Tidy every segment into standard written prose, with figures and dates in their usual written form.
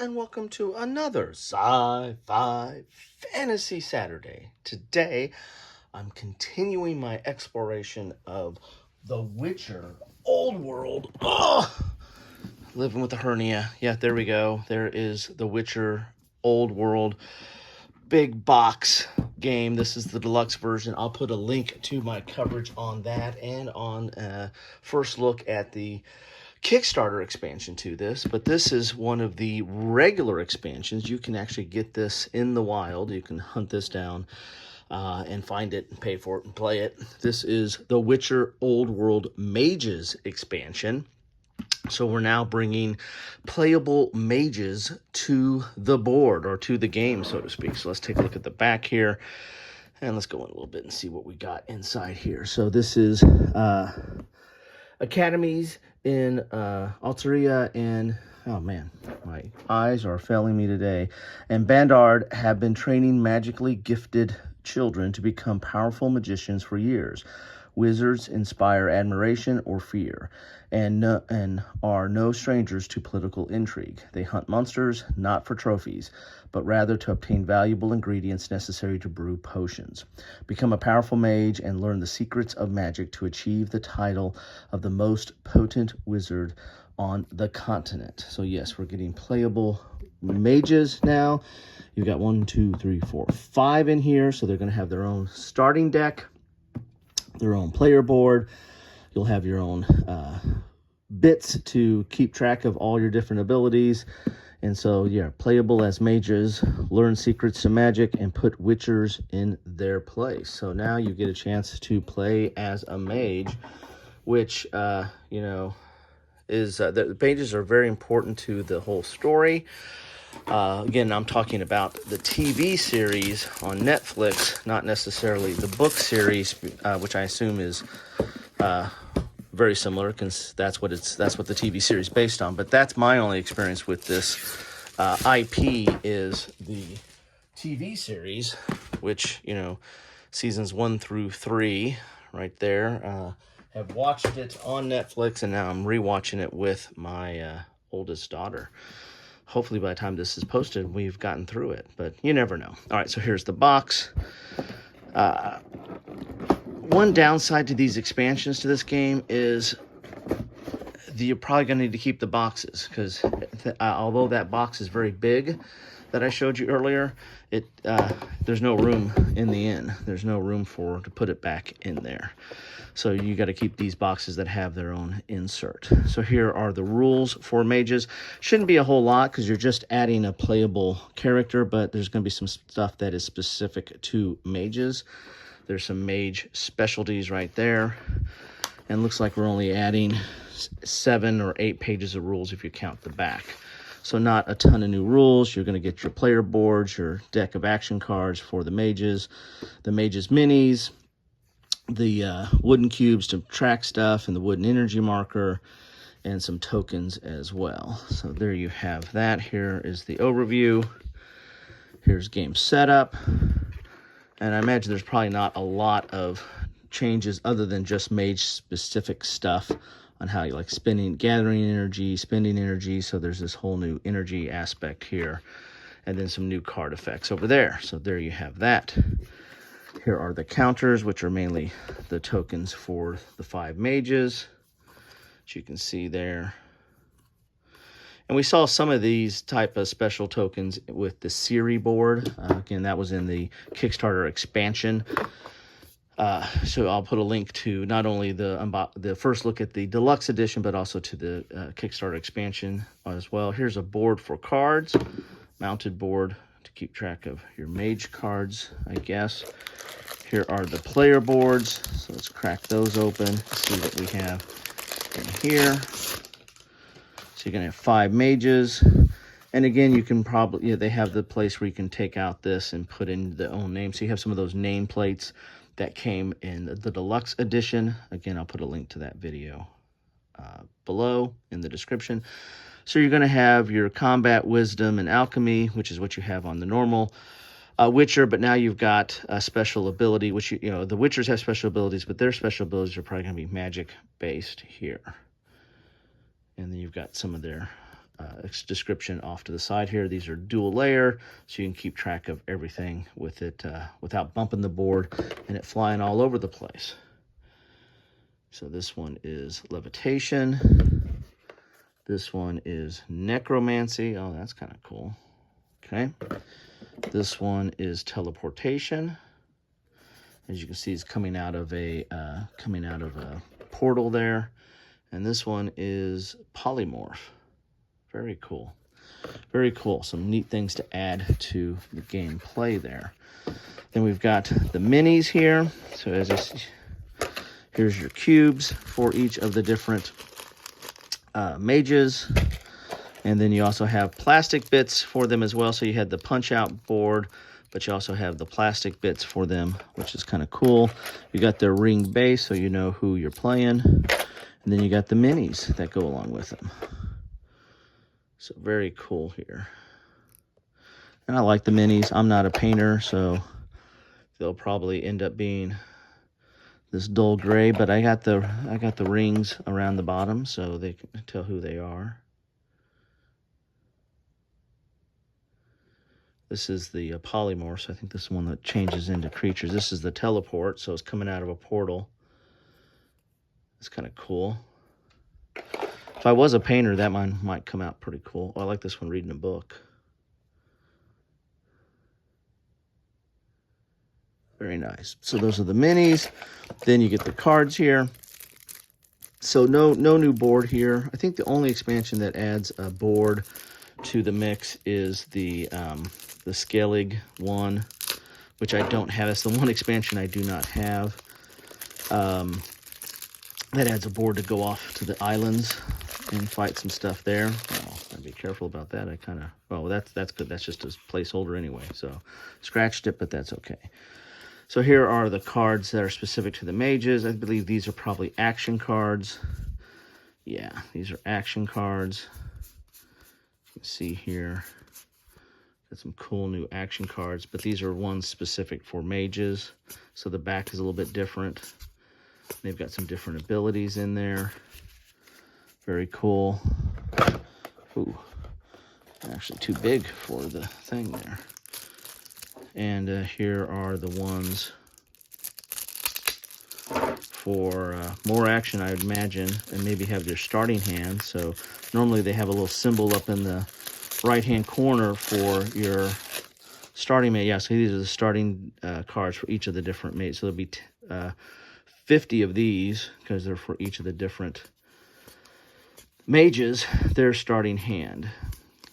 and welcome to another Sci-Fi Fantasy Saturday. Today, I'm continuing my exploration of The Witcher Old World. Living with a hernia. Yeah, there we go. There is The Witcher Old World big box game. This is the deluxe version. I'll put a link to my coverage on that and on first look at the Kickstarter expansion to this, but this is one of the regular expansions. You can actually get this in the wild. You can hunt this down and find it and pay for it and play it. This is the Witcher Old World Mages expansion. So we're now bringing playable mages to the board, or to the game, so to speak. So let's take a look at the back here, and let's go in a little bit and see what we got inside here. So this is academies in Altaria and, oh man, my eyes are failing me today, and Bandard have been training magically gifted children to become powerful magicians for years. Wizards inspire admiration or fear, and are no strangers to political intrigue. They hunt monsters, not for trophies, but rather to obtain valuable ingredients necessary to brew potions. Become a powerful mage and learn the secrets of magic to achieve the title of the most potent wizard on the continent. So yes, we're getting playable mages now. You've got 1, 2, 3, 4, 5 in here, so they're going to have their own starting deck, their own player board. You'll have your own bits to keep track of all your different abilities. And so, yeah, playable as mages, learn secrets to magic, and put witchers in their place. So now you get a chance to play as a mage, which, is the mages are very important to the whole story. Again, I'm talking about the TV series on Netflix, not necessarily the book series, which I assume is very similar, because that's what the TV series is based on. But that's my only experience with this IP is the TV series, which, seasons 1 through 3 right there. Have watched it on Netflix, and now I'm rewatching it with my oldest daughter. Hopefully by the time this is posted, we've gotten through it, but you never know. All right, so here's the box. One downside to these expansions to this game is you're probably going to need to keep the boxes, because although that box is very big that I showed you earlier, there's no room in the inn. There's no room to put it back in there. So you got to keep these boxes that have their own insert. So here are the rules for mages. Shouldn't be a whole lot, because you're just adding a playable character, but there's going to be some stuff that is specific to mages. There's some mage specialties right there. And looks like we're only adding 7 or 8 pages of rules if you count the back. So not a ton of new rules. You're going to get your player boards, your deck of action cards for the mages minis, the wooden cubes to track stuff, and the wooden energy marker, and some tokens as well. So there you have that. Here is the overview. Here's game setup. And I imagine there's probably not a lot of changes other than just mage specific stuff on how you like gathering energy, spending energy. So there's this whole new energy aspect here, and then some new card effects over there. So there you have that. Here are the counters, which are mainly the tokens for the 5 mages, which you can see there. And we saw some of these type of special tokens with the Siri board. Again, that was in the Kickstarter expansion. So I'll put a link to not only the first look at the deluxe edition, but also to the Kickstarter expansion as well. Here's a board for cards, mounted board to keep track of your mage cards, I guess. Here are the player boards. So let's crack those open, see what we have in here. So you're going to have 5 mages. And again, you can probably, they have the place where you can take out this and put in the own name. So you have some of those nameplates that came in the deluxe edition. Again, I'll put a link to that video below in the description. So you're going to have your combat, wisdom, and alchemy, which is what you have on the normal Witcher, but now you've got a special ability, which, the Witchers have special abilities, but their special abilities are probably going to be magic-based here. And then you've got some of their description off to the side here. These are dual layer, so you can keep track of everything with it without bumping the board and it flying all over the place. So this one is levitation. This one is necromancy. Oh, that's kind of cool. Okay. This one is teleportation. As you can see, it's coming out of a portal there. And this one is polymorph. Very cool. Very cool. Some neat things to add to the gameplay there. Then we've got the minis here. So as I see, here's your cubes for each of the different mages. And then you also have plastic bits for them as well. So you had the punch-out board, but you also have the plastic bits for them, which is kind of cool. You got their ring base, so you know who you're playing. And then you got the minis that go along with them. So very cool here. And I like the minis. I'm not a painter, so they'll probably end up being this dull gray, but I got the rings around the bottom so they can tell who they are. This is the polymorph, so I think this is one that changes into creatures. This is the teleport, so it's coming out of a portal. It's kind of cool. If I was a painter, that one might come out pretty cool. Oh, I like this one, reading a book. Very nice. So those are the minis. Then you get the cards here. So no new board here. I think the only expansion that adds a board to the mix is the Skellig one, which I don't have. That's the one expansion I do not have. That adds a board to go off to the islands and fight some stuff there. Well, I'd be careful about that. Well, that's good. That's just a placeholder anyway. So scratched it, but that's okay. So here are the cards that are specific to the mages. I believe these are probably action cards. Yeah, these are action cards. You can see here, got some cool new action cards, but these are ones specific for mages. So the back is a little bit different. They've got some different abilities in there. Very cool. Ooh, actually too big for the thing there. And here are the ones for more action, I would imagine, and maybe have their starting hand. So normally they have a little symbol up in the right-hand corner for your starting mate. Yeah, so these are the starting cards for each of the different mates. So there'll be 50 of these because they're for each of the different mages, their starting hand.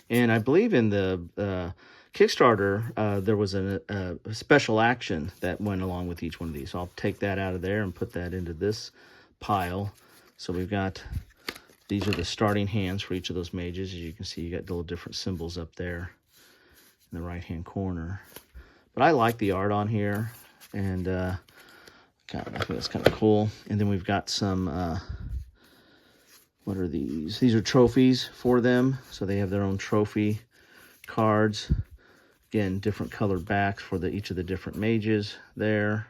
And I believe in the Kickstarter, there was a special action that went along with each one of these. So I'll take that out of there and put that into this pile. So we've got, these are the starting hands for each of those mages. As you can see, you got little different symbols up there in the right-hand corner. But I like the art on here, and I think that's kind of cool. And then we've got some, what are these? These are trophies for them. So they have their own trophy cards. Again, different colored backs for each of the different mages there.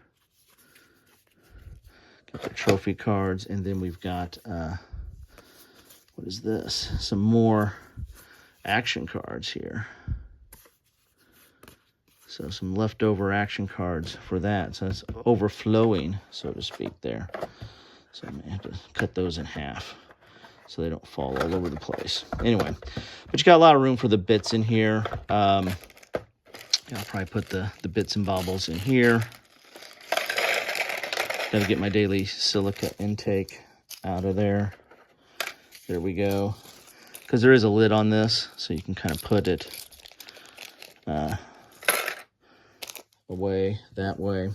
Got the trophy cards, and then we've got, what is this? Some more action cards here. So some leftover action cards for that. So it's overflowing, so to speak, there. So I may have to cut those in half so they don't fall all over the place. Anyway, but you got a lot of room for the bits in here. I'll probably put the bits and bobbles in here. Got to get my daily silica intake out of there. There we go. Because there is a lid on this, so you can kind of put it away that way.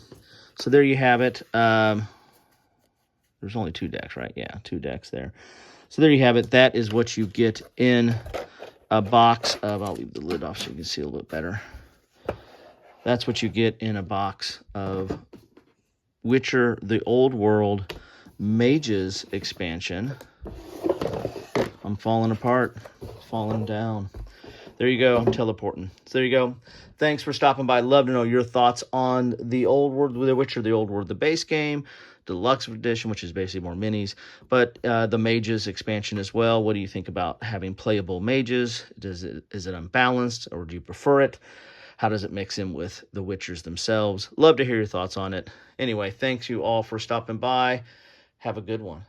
So there you have it. There's only 2 decks, right? Yeah, 2 decks there. So there you have it. That is what you get in a box of, I'll leave the lid off so you can see a little bit better. That's what you get in a box of Witcher, the Old World Mages expansion. I'm falling apart, falling down. There you go, I'm teleporting. So there you go. Thanks for stopping by. Love to know your thoughts on the Old World, The Witcher, the Old World, the base game. Deluxe Edition, which is basically more minis, but the Mages expansion as well. What do you think about having playable Mages? Is it unbalanced, or do you prefer it? How does it mix in with the Witchers themselves? Love to hear your thoughts on it. Anyway, thanks you all for stopping by. Have a good one.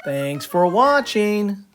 Thanks for watching.